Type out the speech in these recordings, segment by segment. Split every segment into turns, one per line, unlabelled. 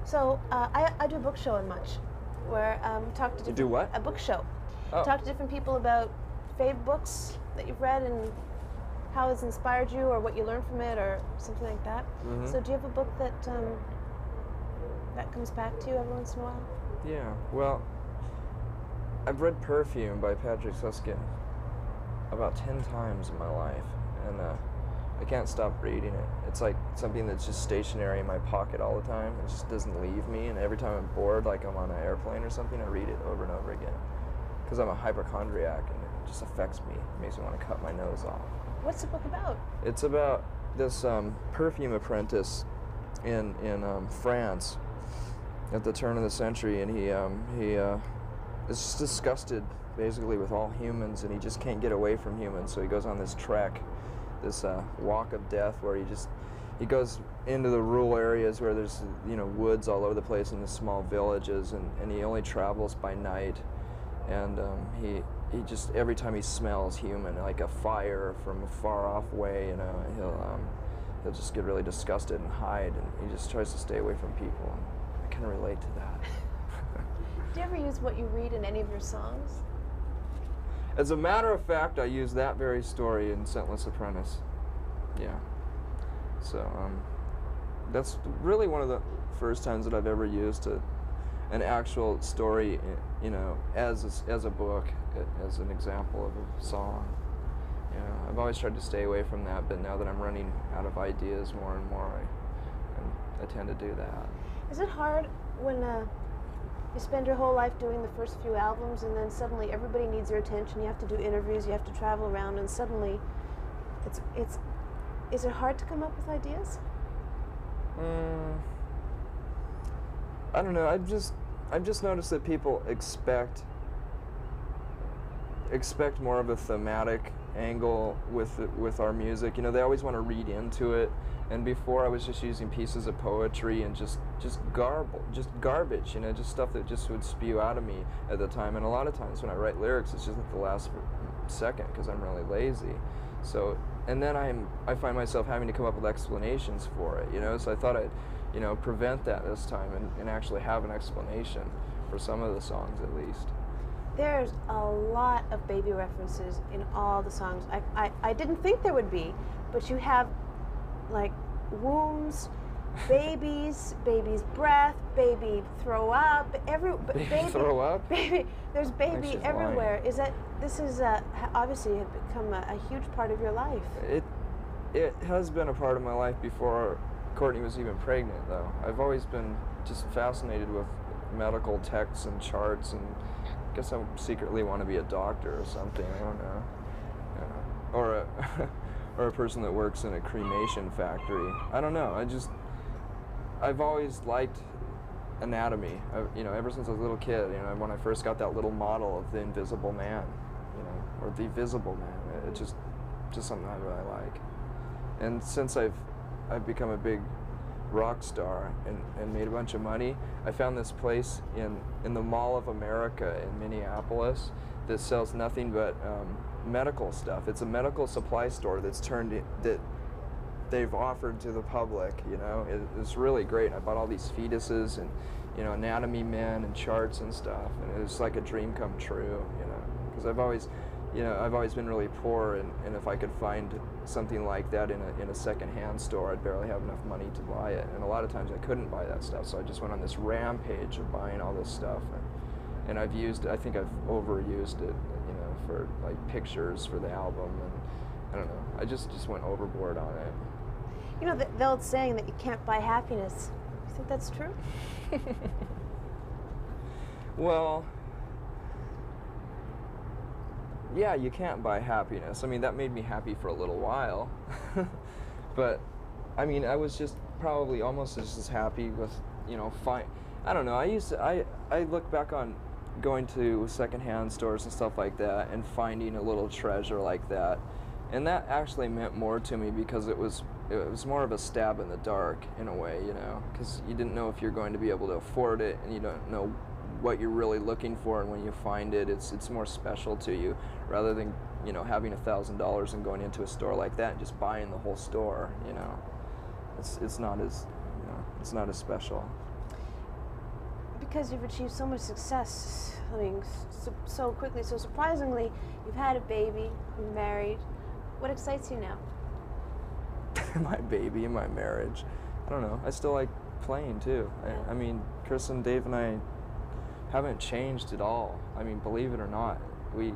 So I do a book show in Much, where talk to different,
do what?
A book show.
Oh.
Talk to different people about fave books that you've read and how it's inspired you, or what you learned from it, or something like that.
Mm-hmm.
So do you have a book that that comes back to you every once in a while?
Yeah. Well, I've read Perfume by Patrick Susskind about 10 times in my life, and I can't stop reading it. It's like something that's just stationary in my pocket all the time. It just doesn't leave me, and every time I'm bored, like I'm on an airplane or something, I read it over and over again. Because I'm a hypochondriac, and it just affects me. It makes me want to cut my nose off.
What's the book about?
It's about this perfume apprentice in France at the turn of the century, and he is just disgusted basically with all humans, and he just can't get away from humans. So he goes on this trek, this walk of death, where he goes into the rural areas where there's woods all over the place in the small villages, and he only travels by night, and he just, every time he smells human, like a fire from a far off way, he'll just get really disgusted and hide, and he just tries to stay away from people. I can relate to that.
Do you ever use what you read in any of your songs?
As a matter of fact, I use that very story in Scentless Apprentice. Yeah. So that's really one of the first times that I've ever used an actual story, as a book, as an example of a song. I've always tried to stay away from that, but now that I'm running out of ideas more and more, I tend to do that.
Is it hard when you spend your whole life doing the first few albums, and then suddenly everybody needs your attention? You have to do interviews, you have to travel around, and suddenly, is it hard to come up with ideas?
I don't know. I've just noticed that people expect more of a thematic angle with our music. They always want to read into it. And before, I was just using pieces of poetry and just garbage, just stuff that just would spew out of me at the time. And a lot of times when I write lyrics, it's just at the last second because I'm really lazy. So, and then I find myself having to come up with explanations for it, So I thought I'd, prevent that this time and actually have an explanation for some of the songs at least.
There's a lot of baby references in all the songs. I didn't think there would be, but you have like wombs, babies, baby's breath, baby throw up, baby
throw up?
Baby, there's baby everywhere.
Lying.
This is obviously have become a huge part of your life.
It has been a part of my life before Courtney was even pregnant, though. I've always been just fascinated with medical texts and charts, and I guess I secretly want to be a doctor or something. I don't know, or a person that works in a cremation factory. I don't know. I've always liked anatomy. Ever since I was a little kid. When I first got that little model of the Invisible Man, or the Visible Man. It's just something I really like. And since I've become a big rock star and made a bunch of money, I found this place in the Mall of America in Minneapolis that sells nothing but medical stuff. It's a medical supply store that they've offered to the public. It's really great. I bought all these fetuses and anatomy men and charts and stuff, and it was like a dream come true. Because I've always been really poor, and if I could find something like that in a second-hand store, I'd barely have enough money to buy it. And a lot of times I couldn't buy that stuff, so I just went on this rampage of buying all this stuff. And I think I've overused it, for like pictures for the album, and I don't know. I just went overboard on it.
The old saying that you can't buy happiness. You think that's true?
Well, yeah, you can't buy happiness. I mean, that made me happy for a little while. But, I mean, I was just probably almost just as happy with, I don't know, I look back on going to secondhand stores and stuff like that and finding a little treasure like that. And that actually meant more to me because it was more of a stab in the dark in a way, because you didn't know if you're going to be able to afford it, and you don't know what you're really looking for, and when you find it, it's more special to you rather than having $1,000 and going into a store like that and just buying the whole store. It's not as special.
because you've achieved so much success, I mean, so quickly, so surprisingly, you've had a baby, you're married. What excites you now?
My baby and my marriage. I don't know. I still like playing too.
Yeah.
I mean, Chris and Dave and I haven't changed at all. I mean, believe it or not, we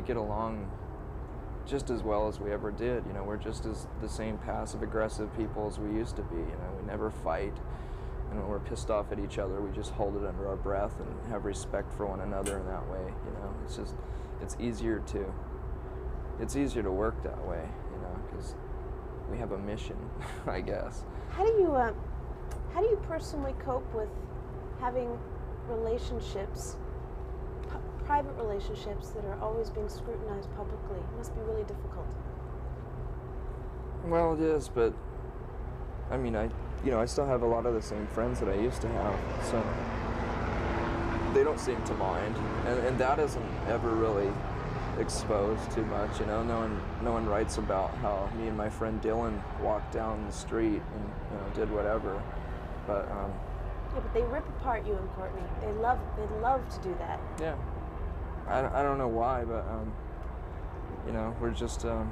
get along just as well as we ever did. You know, we're just as the same passive aggressive people as we used to be. You know, we never fight. And when we're pissed off at each other, we just hold it under our breath and have respect for one another in that way. You know, it's easier to work that way. You know, because we have a mission, I guess.
How do you personally cope with having relationships, private relationships that are always being scrutinized publicly? It must be really difficult.
Well, it is, but I mean, I still have a lot of the same friends that I used to have, so they don't seem to mind, and that isn't ever really exposed too much. You know, no one writes about how me and my friend Dylan walked down the street and did whatever, but
yeah, but they rip apart you and Courtney. They love to do that.
Yeah, I don't know why, but we're just I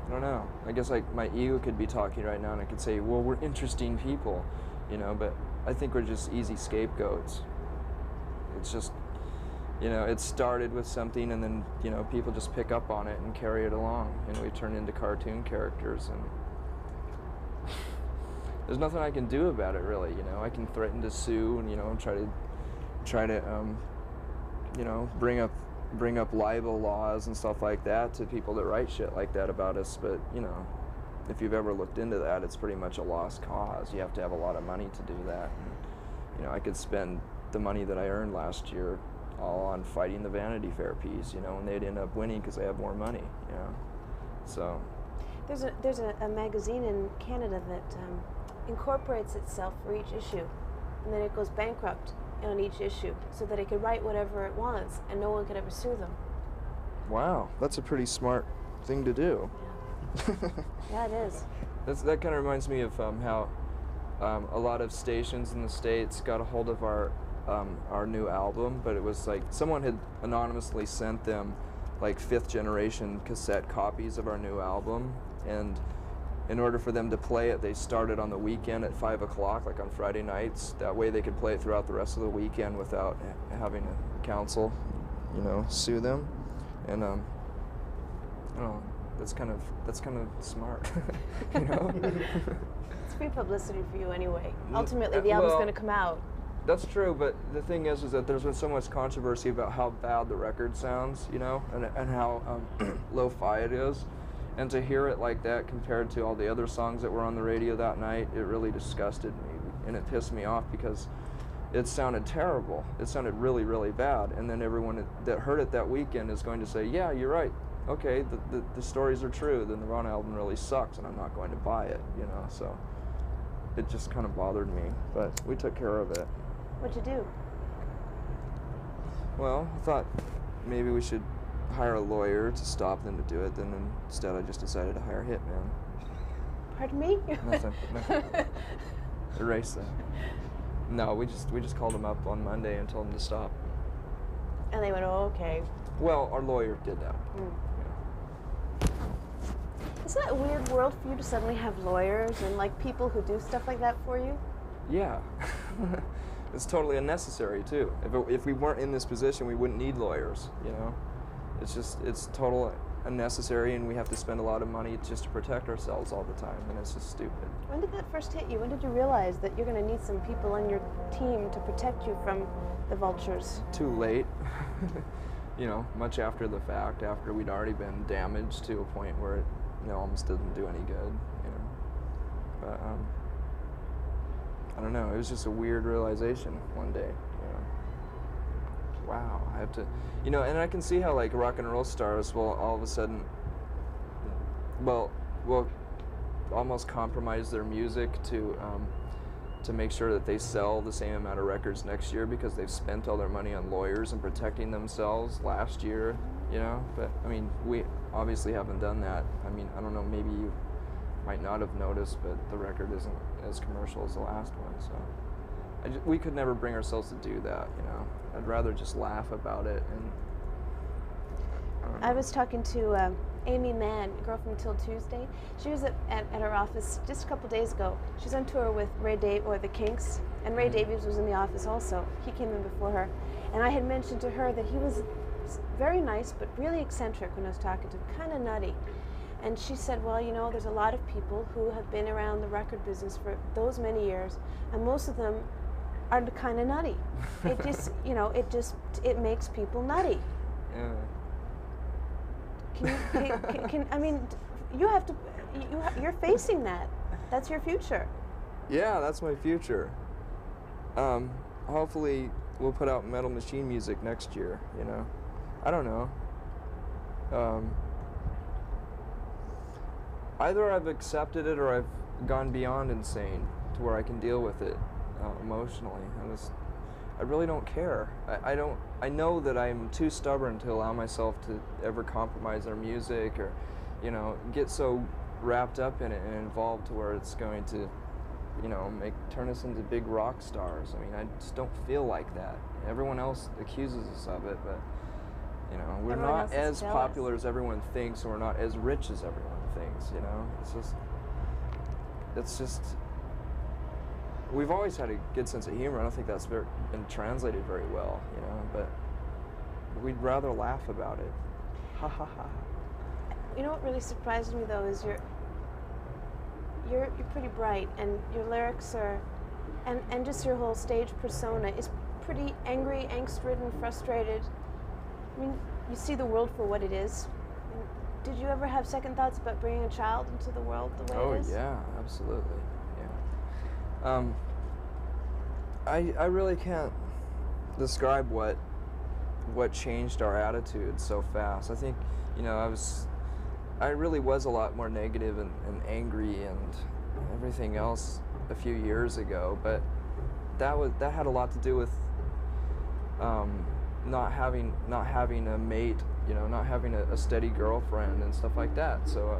don't know. I guess like my ego could be talking right now, and I could say, well, we're interesting people, but I think we're just easy scapegoats. It's just, it started with something, and then, people just pick up on it and carry it along, and we turn into cartoon characters, and there's nothing I can do about it, really. I can threaten to sue, and try to bring up libel laws and stuff like that to people that write shit like that about us, but if you've ever looked into that, it's pretty much a lost cause. You have to have a lot of money to do that, and I could spend the money that I earned last year all on fighting the Vanity Fair piece, and they'd end up winning because they have more money, so
there's a magazine in Canada that incorporates itself for each issue, and then it goes bankrupt on each issue so that it could write whatever it wants and no one could ever sue them.
Wow, that's a pretty smart thing to do.
Yeah, yeah, it is.
That kind of reminds me of how a lot of stations in the States got a hold of our new album, but it was like someone had anonymously sent them like 5th generation cassette copies of our new album, and in order for them to play it, they started on the weekend at 5 o'clock, like on Friday nights. That way they could play it throughout the rest of the weekend without having a counsel, sue them. And I don't know, that's kind of smart,
It's free publicity for you anyway. Ultimately, the album's going to come out.
That's true, but the thing is that there's been so much controversy about how bad the record sounds, and how lo-fi it is. And to hear it like that compared to all the other songs that were on the radio that night, it really disgusted me. And it pissed me off because it sounded terrible. It sounded really, really bad. And then everyone that heard it that weekend is going to say, yeah, you're right. Okay, the stories are true. Then the Ron album really sucks, and I'm not going to buy it, So it just kind of bothered me. But we took care of it.
What'd you do?
Well, I thought maybe we should hire a lawyer to stop them to do it. Then instead I just decided to hire a hitman.
Pardon me?
Nothing. Erase that. No, we just called them up on Monday and told them to stop.
And they went, oh, okay.
Well, our lawyer did that. Yeah.
Isn't that a weird world for you to suddenly have lawyers and like people who do stuff like that for you?
Yeah. It's totally unnecessary too. If we weren't in this position, we wouldn't need lawyers, It's total unnecessary, and we have to spend a lot of money just to protect ourselves all the time, and it's just stupid.
When did that first hit you? When did you realize that you're going to need some people on your team to protect you from the vultures?
Too late. Much after the fact, after we'd already been damaged to a point where it almost didn't do any good, But I don't know, it was just a weird realization one day, Wow, I have to, and I can see how like rock and roll stars will all of a sudden, will almost compromise their music to make sure that they sell the same amount of records next year because they've spent all their money on lawyers and protecting themselves last year, But I mean, we obviously haven't done that. I mean, I don't know, maybe you might not have noticed, but the record isn't as commercial as the last one, so. we could never bring ourselves to do that, you know. I'd rather just laugh about it. And
I was talking to Amy Mann, a girl from Till Tuesday. She was at our office just a couple days ago. She's on tour with the Kinks, and Ray Davies was in the office also. He came in before her. And I had mentioned to her that he was very nice, but really eccentric when I was talking to him, kind of nutty. And she said, well, you know, there's a lot of people who have been around the record business for those many years, and most of them are kind of nutty. It just, you know, it makes people nutty.
yeah.
I mean, you're facing that. That's your future.
Yeah, that's my future. Hopefully we'll put out Metal Machine music next year, you know. I don't know. Either I've accepted it or I've gone beyond insane to where I can deal with it emotionally. I really don't care. I know that I'm too stubborn to allow myself to ever compromise our music or, you know, get so wrapped up in it and involved to where it's going to, you know, turn us into big rock stars. I mean, I just don't feel like that. Everyone else accuses us of it, but, you know, we're
Everyone
not
else is
as
jealous.
popular as everyone thinks, and we're not as rich as everyone thinks, you know? It's just, we've always had a good sense of humor. I don't think that's been translated very well, you know, but we'd rather laugh about it. Ha ha ha.
You know what really surprised me though is you're pretty bright, and your lyrics are, and just your whole stage persona is pretty angry, angst-ridden, frustrated. I mean, you see the world for what it is. Did you ever have second thoughts about bringing a child into the world the way it is?
Oh yeah, absolutely. Yeah. I really can't describe what changed our attitude so fast. I think, you know, I really was a lot more negative and angry and everything else a few years ago, but that had a lot to do with not having a mate, you know, not having a steady girlfriend and stuff like that. So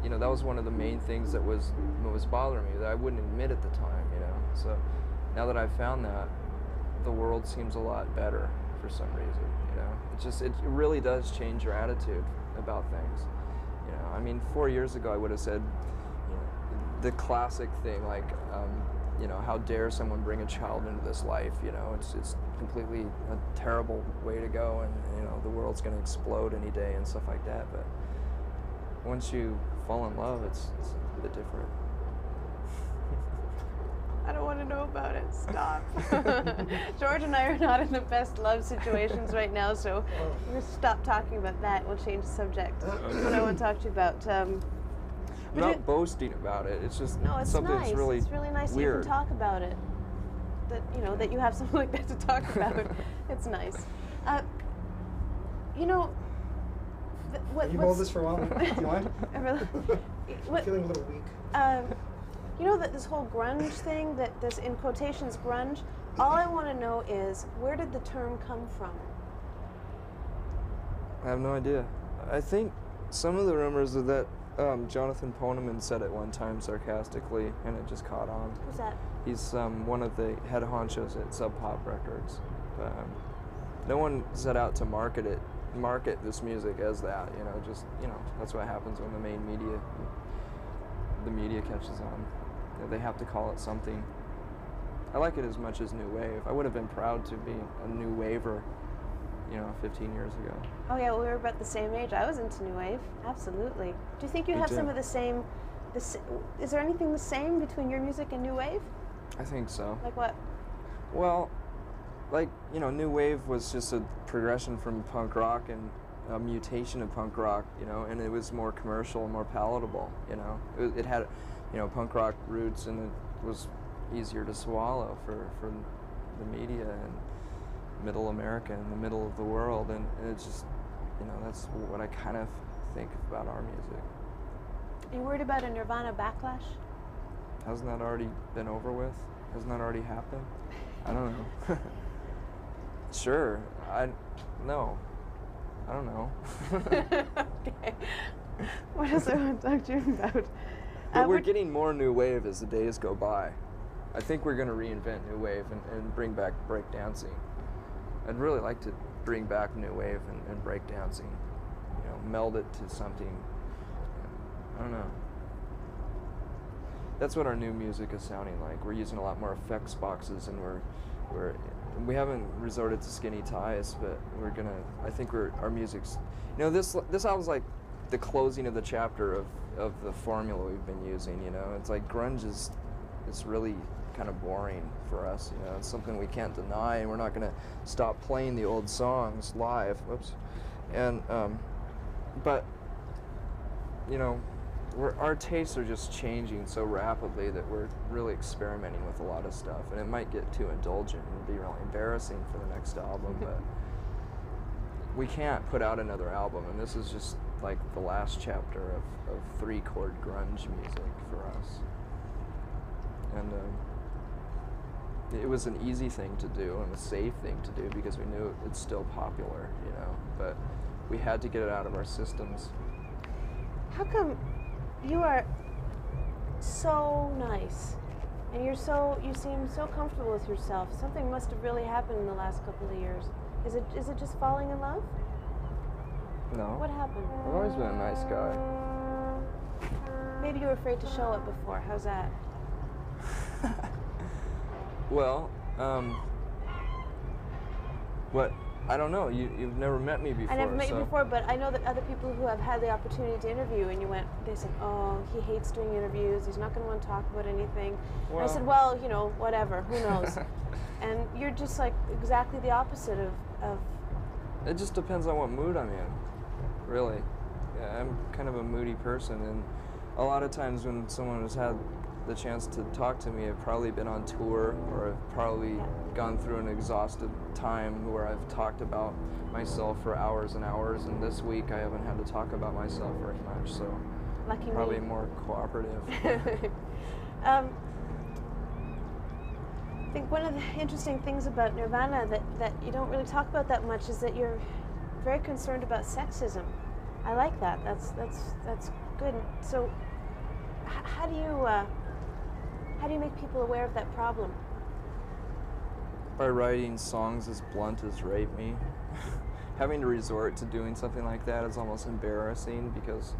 you know, that was one of the main things that was bothering me, that I wouldn't admit at the time, you know. So now that I've found that, the world seems a lot better for some reason, you know. It really does change your attitude about things, you know. I mean, 4 years ago I would have said, you know, the classic thing like, you know, how dare someone bring a child into this life, you know. It's completely a terrible way to go, and, you know, the world's going to explode any day and stuff like that. But once you fall in love, it's a bit different.
I don't want to know about it. Stop. George and I are not in the best love situations right now, so we're going to stop talking about that. We'll change the subject. That's what I want to talk to you about.
I'm not boasting about it. It's just something
nice.
that's really
It's really nice
weird.
that you can talk about it. That, you know, that you have something like that to talk about. It's nice. You know,
you hold this for a while? Do you mind?
I really,
I'm feeling a little weak.
You know that this whole grunge thing, that this in quotations grunge, all I want to know is, where did the term come from?
I have no idea. I think some of the rumors are that Jonathan Poneman said it one time sarcastically, and it just caught on.
Who's that?
He's one of the head honchos at Sub Pop Records. No one set out to market this music as that. You know, just, you know, that's what happens when the media catches on. You know, they have to call it something. I like it as much as new wave. I would have been proud to be a new waver, you know, 15 years ago.
Oh yeah, well, we were about the same age. I was into new wave, absolutely. Do you think you have some of the same? Is there anything the same between your music and new wave?
I think so.
Like what?
Well, like, you know, new wave was just a progression from punk rock and a mutation of punk rock, you know, and it was more commercial, more palatable, you know. It had, you know, punk rock roots, and it was easier to swallow for the media and middle America and the middle of the world, and it's just, you know, that's what I kind of think about our music.
Are you worried about a Nirvana backlash?
Hasn't that already been over with? Hasn't that already happened? I don't know. Sure. No. I don't know.
Okay. What else I want to talk to you about?
But we're getting more new wave as the days go by. I think we're going to reinvent new wave and bring back breakdancing. I'd really like to bring back new wave and breakdancing. You know, meld it to something. I don't know. That's what our new music is sounding like. We're using a lot more effects boxes, and we haven't resorted to skinny ties, but we're gonna. I think our music's. You know, this album's like the closing of the chapter of the formula we've been using. You know, it's like grunge is really kind of boring for us. You know, it's something we can't deny, and we're not gonna stop playing the old songs live. Whoops, and but you know. Our tastes are just changing so rapidly that we're really experimenting with a lot of stuff, and it might get too indulgent and be really embarrassing for the next album, but we can't put out another album, and this is just like the last chapter of 3-chord grunge music for us. And it was an easy thing to do and a safe thing to do because we knew it's still popular, you know, but we had to get it out of our systems.
How come you are so nice, and you seem so comfortable with yourself? Something must have really happened in the last couple of years. Is it just falling in love?
No.
What happened?
I've always been a nice guy.
Maybe you were afraid to show it before. How's that?
Well, what? I don't know. You've never met me before.
I never met you before, but I know that other people who have had the opportunity to interview, and they said, oh, he hates doing interviews. He's not going to want to talk about anything.
Well,
and I said, well, you know, whatever. Who knows? And you're just like exactly the opposite of.
It just depends on what mood I'm in, really. Yeah, I'm kind of a moody person, and a lot of times when someone has had the chance to talk to me, I've probably been on tour, or I've probably gone through an exhausted time where I've talked about myself for hours and hours, and this week I haven't had to talk about myself very much, so
lucky
probably
me.
more cooperative.
I think one of the interesting things about Nirvana that you don't really talk about that much is that you're very concerned about sexism. I like that. That's good. So how do you make people aware of that problem?
By writing songs as blunt as Rape Me. Having to resort to doing something like that is almost embarrassing because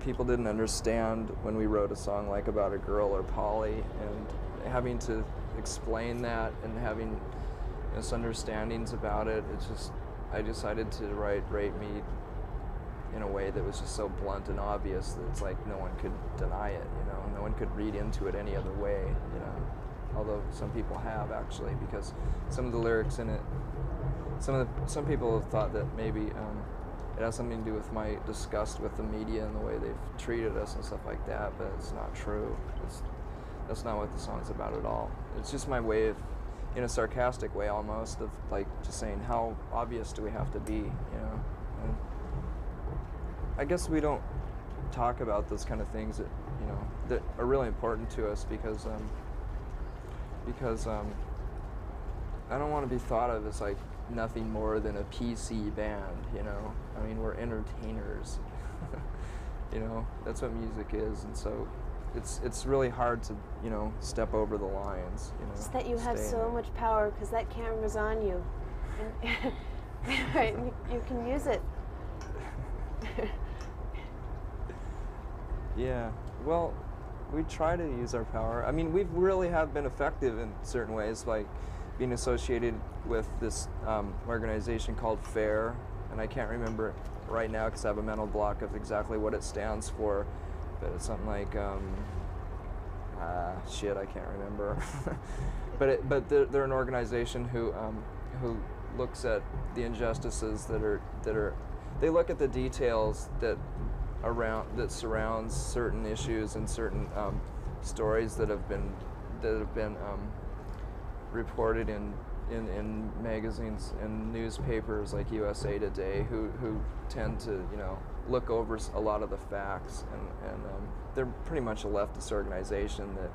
people didn't understand when we wrote a song like about a girl or Polly, and having to explain that and having misunderstandings about it, I decided to write Rape Me in a way that was just so blunt and obvious that it's like no one could deny it, you know, no one could read into it any other way, you know, although some people have actually, because some of the lyrics in it, some people have thought that maybe it has something to do with my disgust with the media and the way they've treated us and stuff like that, but it's not true. That's not what the song's about at all. It's just my way of, in a sarcastic way almost, of like just saying how obvious do we have to be, you know. And I guess we don't talk about those kind of things that, you know, that are really important to us because I don't want to be thought of as like nothing more than a PC band, you know. I mean, we're entertainers. You know, that's what music is, and so it's really hard to, you know, step over the lines, you know.
It's that you have so much power because that camera's on you, and right, you can use it.
Yeah, well, we try to use our power. I mean, we really have been effective in certain ways, like being associated with this organization called FAIR, and I can't remember it right now because I have a mental block of exactly what it stands for, but it's something like, shit, I can't remember. but they're an organization who looks at the injustices that are they look at the details that surrounds certain issues and certain stories that have been reported in magazines and newspapers like USA Today, who tend to, you know, look over a lot of the facts, and they're pretty much a leftist organization that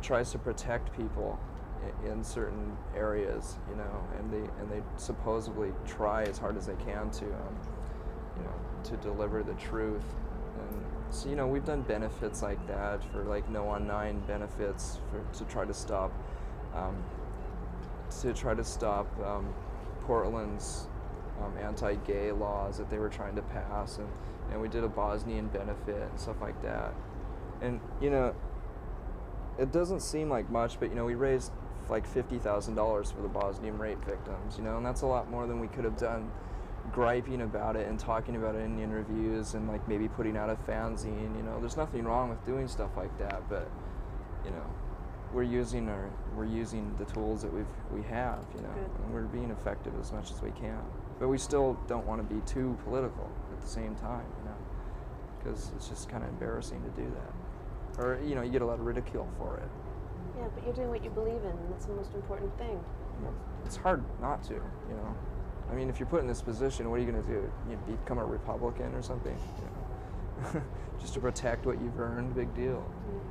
tries to protect people in certain areas, you know, and they supposedly try as hard as they can to, you know, to deliver the truth. And So, you know, we've done benefits like that for like No on 9 benefits to try to stop Portland's anti-gay laws that they were trying to pass, and we did a Bosnian benefit and stuff like that. And, you know, it doesn't seem like much, but, you know, we raised like $50,000 for the Bosnian rape victims, you know, and that's a lot more than we could have done griping about it and talking about it in interviews and like maybe putting out a fanzine. You know, there's nothing wrong with doing stuff like that, but, you know, we're using the tools that we have, you know, and we're being effective as much as we can. But we still don't want to be too political at the same time, you know, because it's just kind of embarrassing to do that. Or, you know, you get a lot of ridicule for it.
Yeah, but you're doing what you believe in, and that's the most important thing.
Well, it's hard not to, you know. I mean, if you're put in this position, what are you going to do? You become a Republican or something? You know? Just to protect what you've earned, big deal.
Mm.